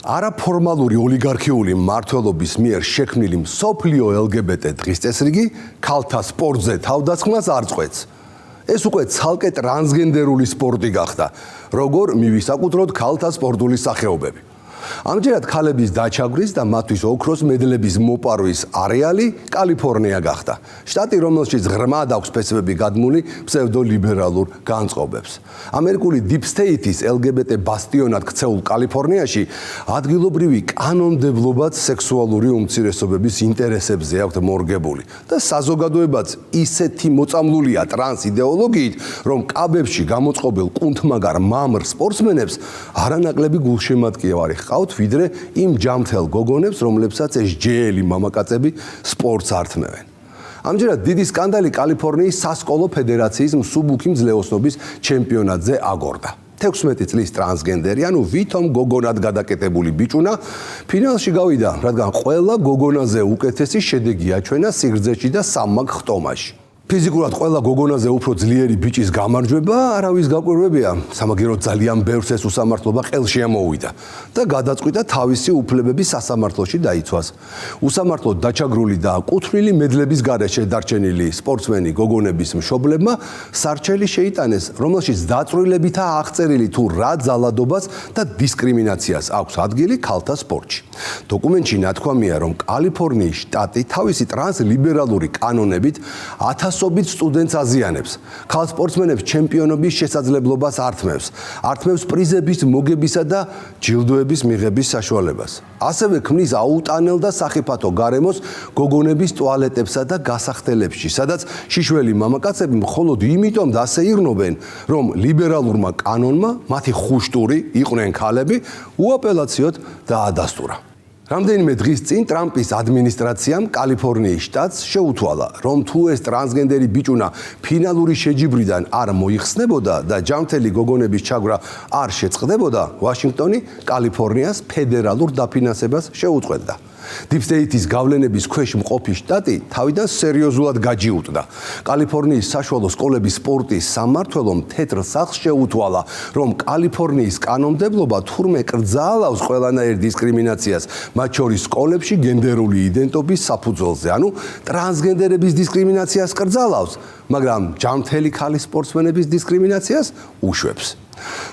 არაფორმალური ოლიგარქიული მმართველობის მიერ შექმნილი მსოფლიო LGBT დღის წესრიგი ქალთა სპორტზე თავდასხმას არ წყვეტს. ეს უკვე ცალკე ტრანსგენდერული სპორტი გახდა, როგორ მივისაკუთროთ ქალთა სპორტული სახეობები. ამჯერად ქალების დაჩაგვრის და მათთვის ოქროს მედლების მოპარვის არეალი კალიფორნია გახდა. შტატი, რომელშიც ღრმად აქვს ფესვები გადმული ფსევდოლიბერალურ განწყობებს. ამერიკული Deep State-ის LGBT ბასტიონად ქცეულ კალიფორნიაში ადგილობრივი კანონმდებლობაც სექსუალური უმცირესობების ინტერესებზე აქვს მორგებული და საზოგადოებაც ისეთი მოწამლულია ტრანს იდეოლოგიით, რომ კაბებში გამოწყობილ კუნთმაგარ მამრ სპორტსმენებს არანაკლები გულშემატკივარი ყავთ ვიდრე იმ ჯამთელ გოგონებს, რომლებსაც ეს ჯეელი მამაკაცები სპორტს ართმევენ. ამჯერად დიდი სკანდალი კალიფორნიის სასკოლო ფედერაციის მსუბუქი მძლეოსნობის ჩემპიონატზე აგორდა. 16 წლის ტრანსგენდერი, ანუ ვითომ გოგონად გადაკეტებული ბიჭუნა ფინალში გავიდა, რადგან ყველა გოგონაზე უკეთესი შედეგი აჩვენა სიგრძეში და სამმაგი ხტომაში. ფიზიკურად ყველა გოგონაზე უფრო ძლიერი ბიჭის გამარჯვება არავის გაკვირვებია, სამაგიეროდ ძალიან ბევრს ეს უსამართლობა ყელში ამოვიდა და გადაწყვიტა თავისი უფლებები სასამართლოში დაიცვას. უსამართლოდ დაჩაგრული და კუთვნილი მედლების გარეშე დარჩენილი სპორტსმენი გოგონების მშობლებმა სარჩელი შეიტანეს, რომელშიც დაწვრილებითაა აღწერილი თუ რა ძალადობას და დისკრიმინაციას აქვს ადგილი ქალთა სპორტში. დოკუმენტში ნათქვამია, რომ კალიფორნიის შტატი თავისი ტრანსლიბერალური კანონებით ათასობით სტუდენტს აზიანებს. ქალ სპორტსმენებს ჩემპიონობის შესაძლებლობას ართმევს პრიზების მოგებისა და ჯილდოების მიღების საშუალებას. ასევე ქმნის აუტანელ და სახიფათო გარემოს გოგონების ტუალეტებსა და გასახდელებში, სადაც შიშველი მამაკაცები მხოლოდ იმიტომ დასეირნობენ, რომ ლიბერალურმა კანონმა მათი ხუშტური იყვნენ ქალები უაპელაციოდ დაადასტურა. რამდენიმე დღის წინ ტრამპის ადმინისტრაციამ კალიფორნიის შტატს შეუთვალა, რომ თუ ეს ტრანსგენდერი ბიჭუნა ფინალური შეჯიბრიდან არ მოიხსნებოდა და ჯამთელი გოგონების ჩაგვრა არ შეწყდებოდა, ვაშინგტონი კალიფორნიას ფედერალურ დაფინანსებას შეუწყვეტდა. Deep State-ის გავლენების ქვეშ მყოფი შტატი თავიდან სერიოზულად გაჯიუტდა. კალიფორნიის საშუალო სკოლების სპორტის სამმართველომ თეთრ სახლს შეუთვალა, რომ კალიფორნიის კანონმდებლობა თურმე კრძალავს ყველანაირ დისკრიმინაციას, მათ შორის სკოლებში გენდერული იდენტობის საფუძველზე, ანუ ტრანსგენდერების დისკრიმინაციას კრძალავს, მაგრამ ჯამთელი ქალი სპორტსმენების დისკრიმინაციას უშვებს.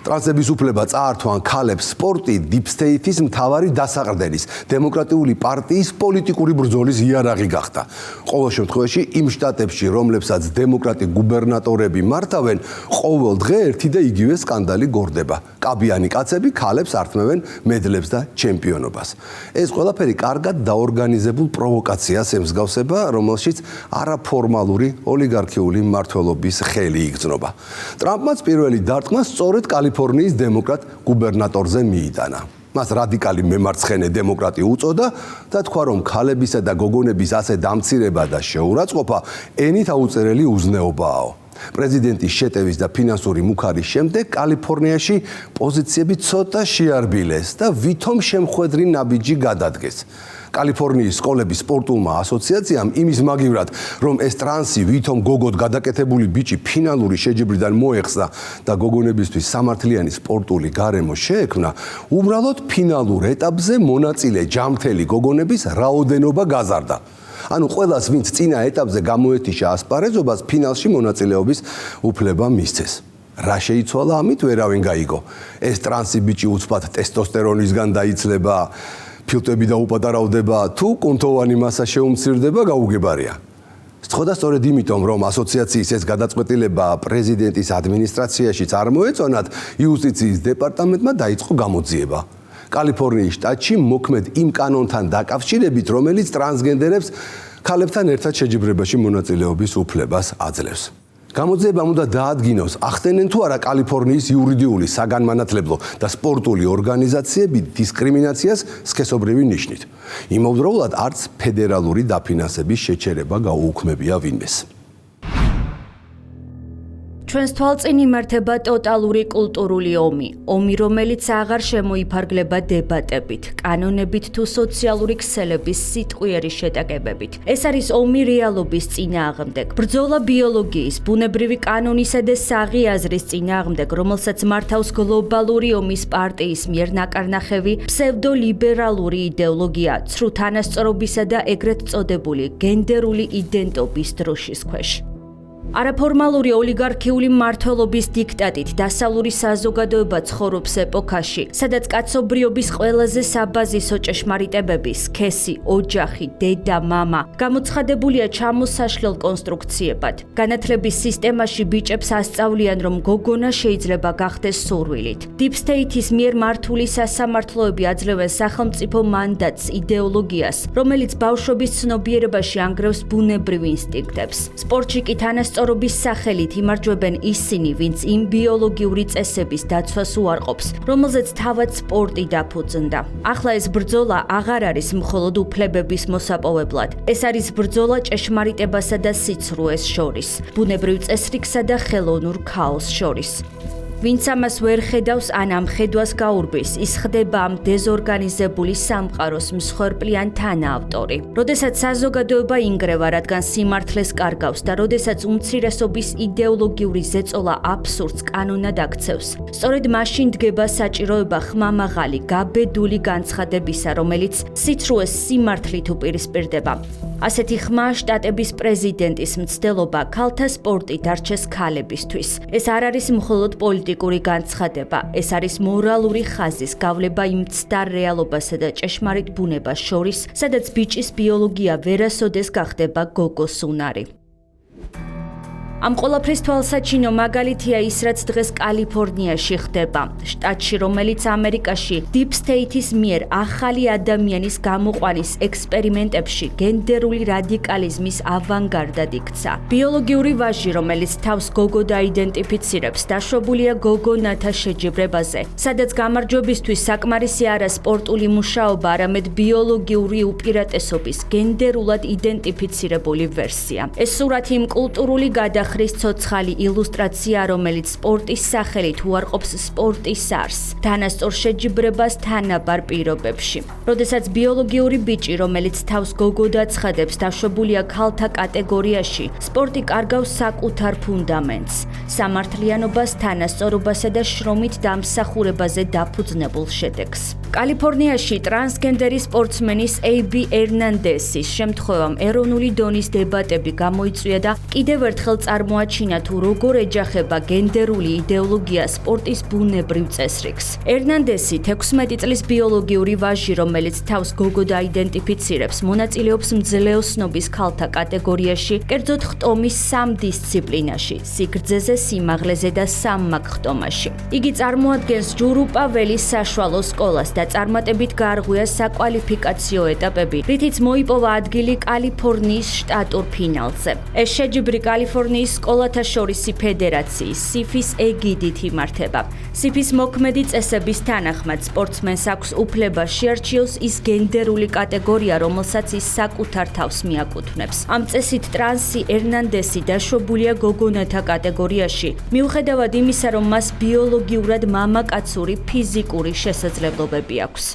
ტრანსების უფლება წაართვან ქალებს სპორტი Deep State-ის მთავარი დასაყრდენის დემოკრატიული პარტიის პოლიტიკური ბრძოლის იარაღი გახდა. ყოველ შემთხვევაში იმ შტატებში, რომლებსაც დემოკრატი გუბერნატორები მართავენ, ყოველ დღე ერთი და იგივე სკანდალი გორდება. კაბიანი კაცები ქალებს ართმევენ მედლებს და ჩემპიონობას. ეს ყველაფერი კარგად დაორგანიზებულ პროვოკაციას ემსგავსება, რომელშიც არაფორმალური ოლიგარქიული მმართველობის ხელი იგრძნობა. ტრამპმაც პირველი დარტყმა სწორედ კალიფორნიის დემოკრატ გუბერნატორზე მიიტანა. მას რადიკალი მემარცხენე დემოკრატი უწოდა და თქვა, რომ ქალებისა და გოგონების ასე დამცირება და შეურაცხყოფა ენით აუწერელი უზნეობაა. პრეზიდენტის შეტევის და ფინანსური მუქარის შემდეგ კალიფორნიაში პოზიციები ცოტა შეარბილეს და ვითომ შემხვედრი ნაბიჯი გადადგეს. კალიფორნიის სკოლების სპორტულმა ასოციაციამ იმის მაგივრად, რომ ეს ტრანსი ვითომ გოგოდ გადაკეთებული ბიჭი ფინალური შეჯიბრიდან მოეხსნა და გოგონებისთვის სამართლიანი სპორტული გარემო შეექმნა, უბრალოდ ფინალურ ეტაპზე მონაწილე ჯამთელი გოგონების რაოდენობა გაზარდა. ანუ ყველას, ვინც წინა ეტაპზე გამოეთიშა ასპარეზობას, ფინალში მონაწილეობის უფლება მისცეს. რა შეიცვალა ამით ვერავინ გაიგო. ეს ტრანსი ბიჭი უცბად ტესტოსტერონისგან დაიცლება, ფილტვები დაუპატარავდება, თუ კუნთოვანი მასა შეუმცირდება, გაუგებარია. სწორედ სწორედ იმიტომ, რომ ასოციაციის ეს გადაწყვეტილება პრეზიდენტის ადმინისტრაციაშიც არ მოეწონათ, იუსტიციის დეპარტამენტმა დაიწყო გამოძიება. კალიფორნიის შტატში მოქმედ იმ კანონთან დაკავშირებით, რომელიც ტრანსგენდერებს ქალებთან ერთად შეჯიბრებაში მონაწილეობის უფლებას აძლევს. გამოძიებამ უნდა დაადგინოს, ახდენენ თუ არა კალიფორნიის იურიდიული, საგანმანათლებლო და სპორტული ორგანიზაციები დისკრიმინაციას სქესობრივი ნიშნით. იმავდროულად არც ფედერალური დაფინანსების შეჩერება გაუუქმებია ვინმეს. ჩვენს თვალწინ იმართება ტოტალური კულტურული ომი, რომელიც აღარ შემოიფარგლება დებატებით, კანონებით თუ სოციალური ქსელების სიტყვიერი შეტაკებებით. ეს არის ომი რეალობის წინააღმდეგ, ბრძოლა ბიოლოგიის, ბუნებრივი კანონისა და საღი აზრის წინააღმდეგ, რომელსაც მართავს გლობალური ომის პარტიის მიერ ნაკარნახევი ფსევდოლიბერალური იდეოლოგია, ცრუ თანასწორობისა და ეგრეთ წოდებული გენდერული იდენტობის დროშის ქვეშ. არაფორმალური ოლიგარქიული მმართველობის დიქტატით დასავლური საზოგადოება ცხოვრობს ეპოქაში, სადაც კაცობრიობის ყველაზე საბაზისო ჭეშმარიტებები, სქესი, ოჯახი, დედა, მამა გამოცხადებულია ჩამოსაშლელ კონსტრუქციებად. განათლების სისტემაში ბიჭებს ასწავლიან, რომ გოგონა შეიძლება გახდეს სურვილით. Deep State-ის მიერ მართული სასამართლოები აძლევენ სახელმწიფო მანდატს, იდეოლოგიას, რომელიც ბავშვობის ცნობიერებაში ანგრევს ბუნებრივ ინსტინქტებს. სპორტში კი სწორობის სახელით იმარჯვებენ ისინი, ვინც იმ ბიოლოგიური წესების დაცვას უარყოფს, რომელზეც თავად სპორტი დაფუძნდა. ახლა ეს ბრძოლა აღარ არის მხოლოდ უფლებების მოსაპოვებლად. ეს არის ბრძოლა ჭეშმარიტებასა და სიცრუეს შორის, ბუნებრივ წესრიგსა და ხელოვნურ ქაოსს შორის. ვინც ამას ვერ ხედავს ან ამ ხედვას გაურბის, ის ხდება ამ დეზორგანიზებული სამყაროს მსხვერპლიან თანაავტორი. როდესაც საზოგადოება ინგრევა, რადგან სიმართლეს კარგავს და როდესაც უმცირესობის იდეოლოგიური ზეწოლა აბსურდს კანონად აქცევს, სწორედ მაშინ დგება საჭიროება ხმამაღალი, გაბედული განცხადებისა, რომელიც სიცრუეს სიმართლით უპირისპირდება. ასეთი ხმა შტატების პრეზიდენტის მცდელობა ქალთა სპორტი დარჩეს ქალებისთვის. ეს არ არის მხოლოდ პოლიტიკური განცხადება, ეს არის მორალური ხაზის გავლება იმ მცდარ რეალობასა და ჭეშმარიტ ბუნებას შორის, სადაც ბიჭის ბიოლოგია ვერასოდეს გახდება გოგოს უნარი. ამ ყველაფრის თვალსაჩინო მაგალითია ის, რაც დღეს კალიფორნიაში ხდება, შტატში, რომელიც ამერიკაში Deep State-ის მიერ ახალი ადამიანის გამოყვანის ექსპერიმენტებში გენდერული რადიკალიზმის ავანგარდად იქცა. ბიოლოგიური ვაჟი, რომელიც თავს გოგო დაიდენტიფიცირებს, დაშვებულია გოგონათა შეჯიბრებაზე, სადაც გამარჯვებისთვის საკმარისი არა სპორტული მუშაობა, არამედ ბიოლოგიური უპირატესობის გენდერულად იდენტიფიცირებული ვერსია. ეს სურათი იმ კულტურული გადახრების ცოცხალი ილუსტრაცია, რომელიც სპორტის სახელით უარყოფს სპორტის არსს, თანასწორ შეჯიბრებას თანაბარ პირობებში. როდესაც ბიოლოგიური ბიჭი, რომელიც თავს გოგო დაცხადებს, დაშვებულია ქალთა კატეგორიაში, სპორტი კარგავს საკუთარ ფუნდამენტს, სამართლიანობას, თანასწორობასა და შრომით დამსახურებაზე დაფუძნებულ შედეგს. კალიფორნიაში ტრანსგენდერი სპორტსმენის AB ერნანდესის შემთხვევამ ეროვნული დონის დებატები გამოიწვია და კიდევ ერთხელ წარმოაჩინა თუ როგორ ეჯახება გენდერული იდეოლოგია სპორტის ბუნებრივ წესრიგს. ერნანდესი 16 წლის ბიოლოგიური ვაჟი, რომელიც თავს გოგო დაიდენტიფიცირებს, მონაწილეობს მძლეოსნობის ქალთა კატეგორიაში, კერძოდ ხტომის 3 დისციპლინაში: სიგრძეზე, სიმაღლეზე და სამმაგხტომაში. იგი წარმოადგენს ჯურუ პაველის საშუალო სკოლას და წარმატებით გაარღვია საკვალიფიკაციო ეტაპები, რითიც მოიპოვა ადგილი კალიფორნიის შტატურ ფინალზე. ეს შეჯიბრი კალიფორნიის სკოლათა შორისი ფედერაციის SIF-ის ეგიდით იმართება. SIF-ის მოქმედი წესების თანახმად სპორტსმენს აქვს უფლება შეარჩიოს ის გენდერული კატეგორია, რომელსაც ის საკუთარ თავს მიაკუთვნებს. ამ წესით ტრანსი ერნანდესი დაშვებულია გოგონათა კატეგორიაში, მიუხედავად იმისა, რომ მას ბიოლოგიურად მამაკაცური ფიზიკური შესაძლებლობები აქვს.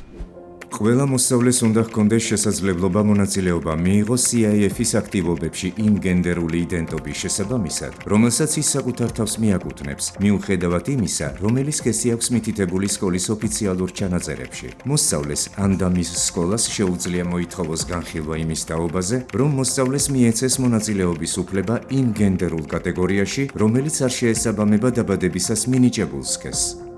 ყველა მოსწავლეს უნდა ჰქონდეს შესაძლებლობა მონაწილეობა მიიღოს CIF-ის აქტივობებში იმ გენდერული იდენტობის შესაბამისად, რომელსაც ის საკუთარ თავს მიაკუთვნებს, მიუხედავად იმისა, რომელი სქესი აქვს მითითებული სკოლის ოფიციალურ ჩანაწერებში. მოსწავლეს ან და მის სკოლას შეუძლია მოითხოვოს განხილვა იმის თაობაზე, რომ მოსწავლეს მიეცეს მონაწილეობის უფლება იმ გენდერულ კატეგორიაში, რომელიც არ შეესაბამება დაბადებისას მინიჭებულ სქესს.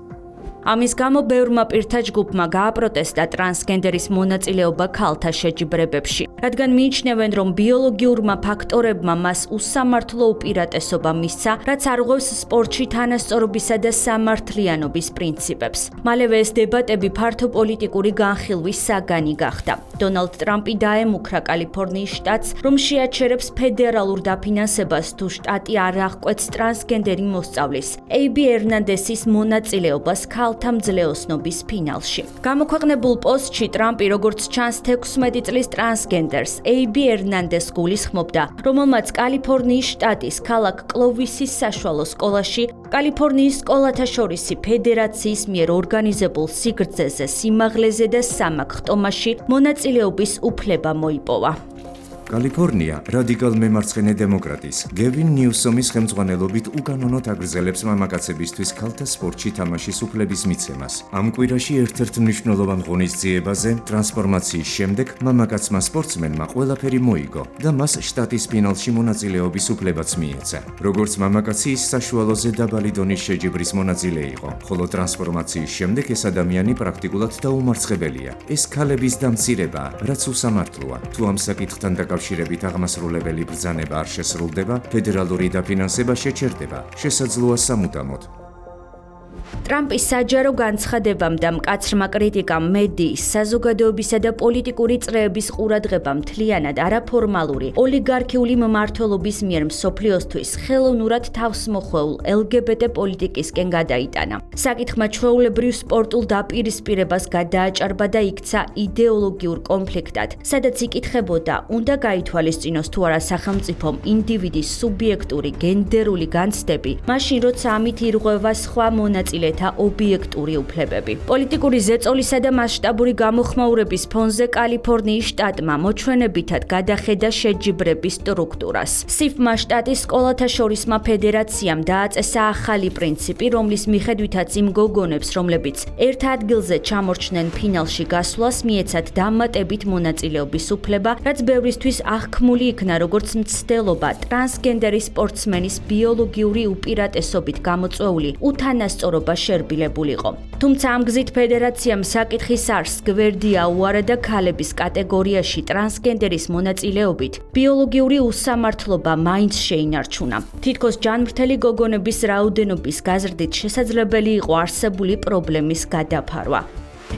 ამის გამო ბევრმა პირთა ჯგუფმა გააპროტესტა ტრანსგენდერის მონაწილეობა ქალთა შეჯიბრებებში, რადგან მიიჩნევენ, რომ ბიოლოგიურმა ფაქტორებმა მას უსამართლო უპირატესობა მისცა, რაც არღვევს სპორტში თანასწორობისა და სამართლიანობის პრინციპებს. მალევე ეს დებატები ფართო პოლიტიკური განხილვის საგანი გახდა. დონალდ ტრამპი დაემუქრა კალიფორნიის შტატს, რომ შეაჩერებს ფედერალურ დაფინანსებას თუ შტატი არ აღკვეთს ტრანსგენდერი მოსწავლის AB ერნანდესის მონაწილეობას ქალთა ქალთა მძლეოსნობის ფინალში. გამოქვეყნებულ პოსტში ტრამპი როგორც ჩანს 16 წლის ტრანსგენდერს AB ერნანდეს გულისხმობდა, რომელმაც კალიფორნიის შტატის ქალაქ კლოვისის საშუალო სკოლაში კალიფორნიის სკოლათა შორისი ფედერაციის მიერ ორგანიზებულ სიგრძეზე, სიმაღლეზე და სამაგხტომაში მონაწილეობის უფლება მოიპოვა. კალიფორნია რადიკალ მემარცხენე დემოკრატის გევინ ნიუსომის ხელმძღვანელობით უკანონოდ აგრძელებს მამაკაცებისთვის ქალთა სპორტში თამაშის უფლების მიცემას. ამ კვირაში ერთ-ერთ მნიშვნელოვან ღონისძიებაზე ტრანსფორმაციის შემდეგ მამაკაცმა სპორტსმენმა ყველაფერი მოიგო და მას შტატის ფინალში მონაწილეობის უფლებაც მიეცა. როგორც მამაკაცი, ის საშუალოზე დაბალი დონის შეჯიბრის მონაწილე იყო, ხოლო ტრანსფორმაციის შემდეგ ეს ადამიანი პრაქტიკულად დაუმარცხებელია. ეს ქალების დამცირებაა, რაც უსამართლოა. თუ ამ საკითხთან დაკავშირებით აღმასრულებელი ბრძანება არ შესრულდება, ფედერალური დაფინანსება შეჩერდება, შესაძლოა სამუდამოდ. ტრამპის საჯარო განცხადებამ და მკაცრმა კრიტიკამ მედიის, საზოგადოებისა და პოლიტიკური წრეების ყურადღება მთლიანად არაფორმალური ოლიგარქიული მმართველობის მიერ მსოფლიოსთვის ხელოვნურად თავსმოხვეულ LGBT პოლიტიკისკენ გადაიტანა. საკითხმა ჩვეულებრივ სპორტულ დაპირისპირებას გადააჭარბა და იქცა იდეოლოგიურ კონფლიქტად, სადაც იკითხებოდა, უნდა გაითვალისწინოს თუ არა სახელმწიფომ ინდივიდის სუბიექტური გენდერული განცდები, მაშინ როცა ამით ირღვევა სხვა მონაწილეთა ობიექტური უფლებები. პოლიტიკური ზეწოლისა და მასშტაბური გამოხმაურების ფონზე კალიფორნიის შტატმა მოჩვენებითად გადახედა შეჯიბრების სტრუქტურას. სიფმა შტატის სკოლათა შორისმა ფედერაციამ დააწესა ახალი პრინციპი, რომლის მიხედვითაც იმ გოგონებს, რომლებიც ერთ ადგილზე ჩამორჩნენ ფინალში გასვლას, მიეცათ დამატებით მონაწილეობის უფლება, რაც ბევრისთვის აღქმული იქნა როგორც მცდელობა ტრანსგენდერი სპორტსმენის ბიოლოგიური უპირატესობით გამოწვეული უთანასწორობა შერბილებულიყო. თუმცა ამ გზით ფედერაციამ საკითხის არსს გვერდი აუარა და ქალების კატეგორიაში ტრანსგენდერის მონაწილეობით ბიოლოგიური უსამართლობა მაინც შეინარჩუნა. თითქოს ჯანმრთელი გოგონების რაოდენობის გაზრდით შესაძლებელი იყო არსებული პრობლემის გადაფარვა.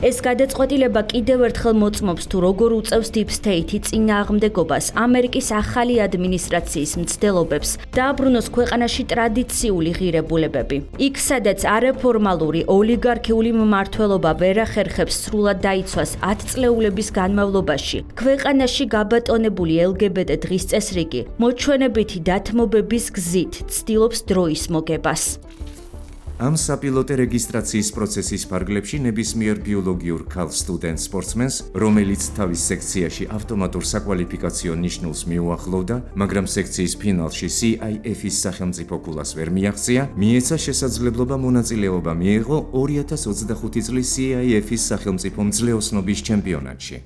ეს გადაწყვეტილება კიდევ ერთხელ მოწმობს თუ როგორ უწევს Deep State-ი წინააღმდეგობას ამერიკის ახალი ადმინისტრაციის მცდელობებს დააბრუნოს ქვეყანაში ტრადიციული ღირებულებები. იქ, სადაც არაფორმალური ოლიგარქიული მმართველობა ვერ ახერხებს სრულად დაიცვას 10 წლეულების განმავლობაში, ქვეყანაში გაბატონებული LGBT დღის წესრიგი მოჩვენებითი დათმობების გზით ცდილობს დროის მოგებას. ამ საპილოტე რეგისტრაციის პროცესის ფარგლებში ნებისმიერ ბიოლოგიურ ქალ სტუდენტ სპორტსმენს, რომელიც თავის სექციაში ავტომატურ საკვალიფიკაციო ნიშნულს მიუახლოვდა, მაგრამ სექციის ფინალში CIF-ის სახელმწიფო ფულას ვერ მიაღწია, მიეცა შესაძლებლობა მონაწილეობა მიეღო 2025 წლის CIF-ის სახელმწიფო მძლეოსნობის ჩემპიონატში.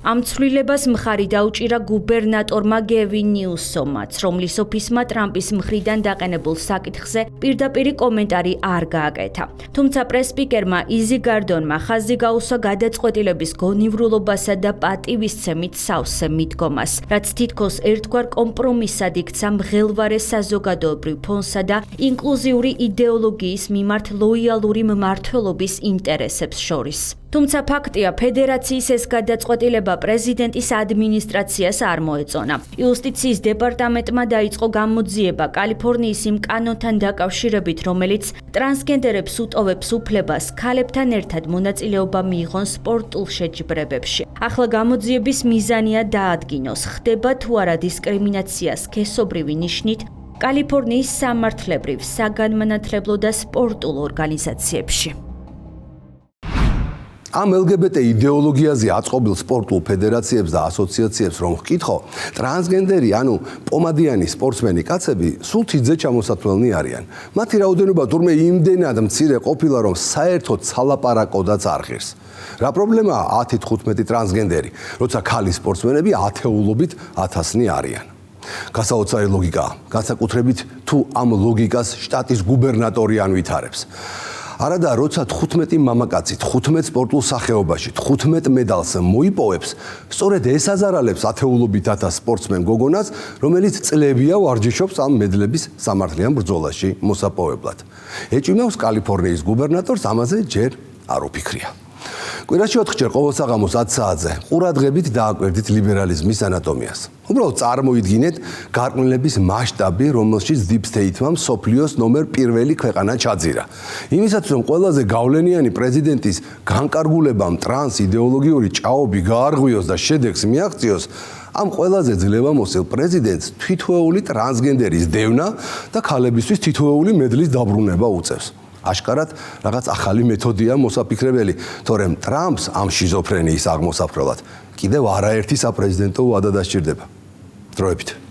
ამ ცვლილებას მხარი დაუჭირა გუბერნატორმა გევინ ნიუსომაც, რომლის ოფისმა ტრამპის მხრიდან დაყენებულ საკითხზე პირდაპირი კომენტარი არ გააკეთა. თუმცა პრესპიკერმა იზი გარდონმა ხაზი გაუსვა გადაწყვეტილების გონივრულობასა და პატივისცემით სავსე მიდგომას, რაც თითქოს ერთგვარ კომპრომისად იქცა მღელვარე საზოგადოებრივ ფონსა და ინკლუზიური იდეოლოგიის მიმართ ლოიალური მმართველობის ინტერესებს შორის. თუმცა ფაქტია, ფედერაციის ეს გადაწყვეტილება პრეზიდენტის ადმინისტრაციას არ მოეწონა. იუსტიციის დეპარტამენტმა დაიწყო გამოძიება კალიფორნიის იმ კანონთან დაკავშირებით, რომელიც ტრანსგენდერებს უტოვებს უფლებას ქალებთან ერთად მონაწილეობა მიიღონ სპორტულ შეჯიბრებებში. ახლა გამოძიების მიზანია დაადგინოს, ხდება თუ არა დისკრიმინაცია სქესობრივი ნიშნით კალიფორნიის სამართლებრივ, საგანმანათლებლო და სპორტულ ორგანიზაციებში. ამ LGBT იდეოლოგიაზე აწყობილ სპორტულ ფედერაციებს და ასოციაციებს რომ ვკითხო, ტრანსგენდერი, ანუ პომადიანი სპორტსმენი კაცები სულ თიძე ჩამოსათვლელნი არიან. მათი რაოდენობა თურმე იმდენად მცირე ყოფილა, რომ საერთოდ სალაპარაკოდაც არ ღირს. რა პრობლემაა 10-15 ტრანსგენდერი, როცა ქალი სპორტსმენები ათეულობით 1000-ნი არიან. გასაოცარი ლოგიკაა, განსაკუთრებით თუ ამ ლოგიკას შტატის გუბერნატორი ანვითარებს. არადა, როცა 15 მამაკაცი 15 სპორტულ სახეობაში 15 მედალს მოიპოვებს, სწორედ ეს აზარალებს ათეულობით 1000 სპორტსმენ გოგონას, რომელიც წლებია ვარჯიშობს ამ მედლების სამართლიან ბრძოლაში მოსაპოვებლად. ეჭვმავს კალიფორნიის გუბერნატორს ამაზე ჯერ არ უფიქრია. კვირაში 4-ჯერ ყოველ საღამოს 10 საათზე ყურადღებით დააკვირდით ლიბერალიზმის ანატომიას. უბრალოდ წარმოიდგინეთ გარყვნილების მასშტაბი, რომელშიც Deep State-მა მსოფლიოს ნომერ 1 ქვეყანა ჩაძირა. იმისათვის, რომ ყველაზე გავლენიანი პრეზიდენტის განკარგულებამ ტრანს იდეოლოგიური ჭაობი გაარღვიოს და შედეგს მიაღწიოს, ამ ყველაზე ძლევამოსილ პრეზიდენტს თითოეული ტრანსგენდერის დევნა და ქალებისთვის თითოეული მედლის დაბრუნება უწევს. აშკარად რაღაც ახალი მეთოდია მოსაფიქრებელი, თორემ ტრამპს ამ შიზოფრენიის აღმოსაფრელად კიდევ არაერთი საპრეზიდენტო ვადა დასჭირდება. დროებით.